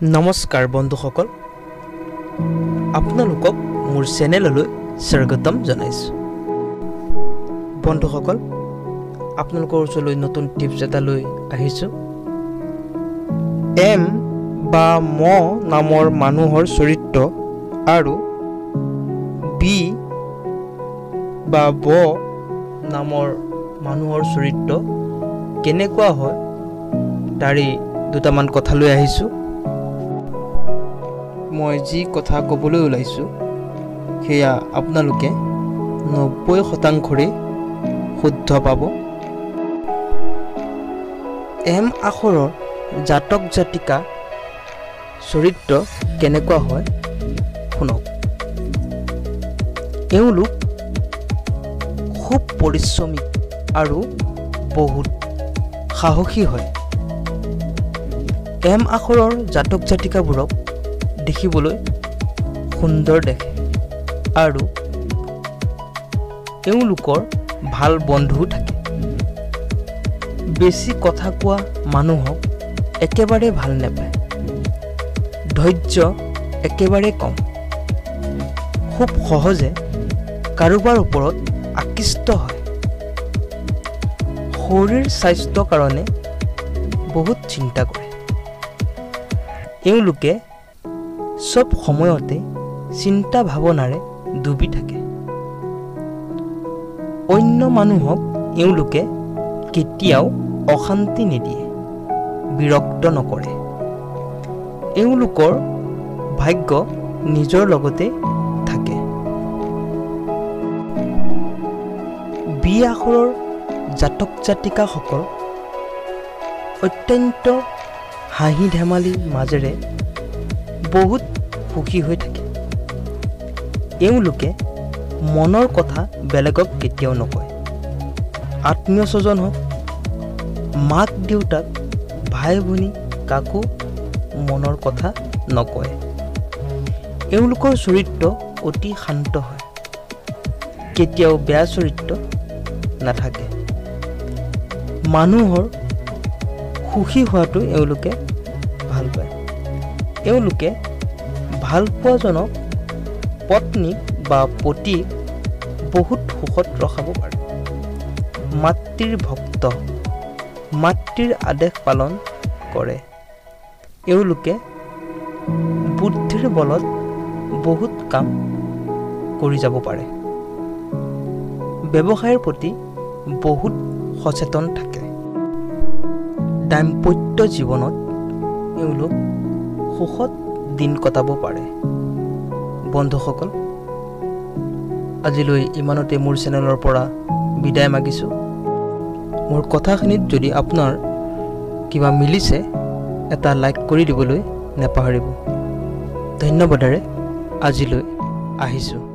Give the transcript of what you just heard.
নমস্কাৰ বন্ধুসকল, আপোনালোকক মোৰ চেনেললৈ স্বাগতম জনাইছোঁ। বন্ধুসকল, আপোনালোকৰ ওচৰলৈ নতুন টিপছ এটা লৈ আহিছোঁ। এম বা ম নামৰ মানুহৰ চৰিত্ৰ আৰু বি বা ব নামৰ মানুহৰ চৰিত্ৰ কেনেকুৱা হয় তাৰে দুটামান কথা লৈ আহিছোঁ। মই যি কথা ক'বলৈ ওলাইছোঁ সেয়া আপোনালোকে 90% শুদ্ধ পাব। এম আখৰৰ জাতক জাতিকা চৰিত্ৰ কেনেকুৱা হয় শুনক। এওঁলোক খুব পৰিশ্ৰমী আৰু বহুত সাহসী হয়। এম আখৰৰ জাতক জাতিকাবোৰক দেখিবলৈ সুন্দৰ দেখে আৰু এওঁলোকৰ ভাল বন্ধুও থাকে। বেছি কথা কোৱা মানুহক একেবাৰে ভাল নাপায়। ধৈৰ্য একেবাৰে কম। খুব সহজে কাৰোবাৰ ওপৰত আকৃষ্ট হয়। শৰীৰ স্বাস্থ্যৰ কাৰণে বহুত চিন্তা কৰে। এওঁলোকে সব সময়তে চিন্তা ভাৱনাৰে ডুবি থাকে। অন্য মানুহক এওঁলোকে কেতিয়াও অশান্তি নিদিয়ে, বিৰক্ত নকৰে। এওঁলোকৰ ভাগ্য নিজৰ লগতে থাকে। বি আখৰৰ জাতক জাতিকাসকল অত্যন্ত হাঁহি ধেমালিৰ মাজেৰে বহুত সুখী হৈ থাকে। এওঁলোকে মনৰ কথা বেলেগক কেতিয়াও নকয়। আত্মীয় স্বজন হওক, মাক দেউতাক, ভাই ভনী কাকো মনৰ কথা নকয়। এওঁলোকৰ চৰিত্ৰ অতি শান্ত হয়। কেতিয়াও বেয়া চৰিত্ৰ নাথাকে। মানুহৰ সুখী হোৱাটো এওঁলোকে ভাল পায়। এওঁলোকে ভাল পোৱাজনক পত্নীক বা পতিক বহুত সুখত ৰখাব পাৰে। মাতৃৰ ভক্ত, মাতৃৰ আদেশ পালন কৰে। এওঁলোকে বুদ্ধিৰ বলত বহুত কাম কৰি যাব পাৰে। ব্যৱসায়ৰ প্ৰতি বহুত সচেতন থাকে। দাম্পত্য জীৱনত এওঁলোক সুখত দিন কটাব পাৰে। বন্ধুসকল, আজিলৈ ইমানতে মোৰ চেনেলৰ পৰা বিদায় মাগিছোঁ। মোৰ কথাখিনিত যদি আপোনাৰ কিবা মিলিছে এটা লাইক কৰি দিবলৈ নাপাহৰিব। ধন্যবাদেৰে আজিলৈ আহিছোঁ।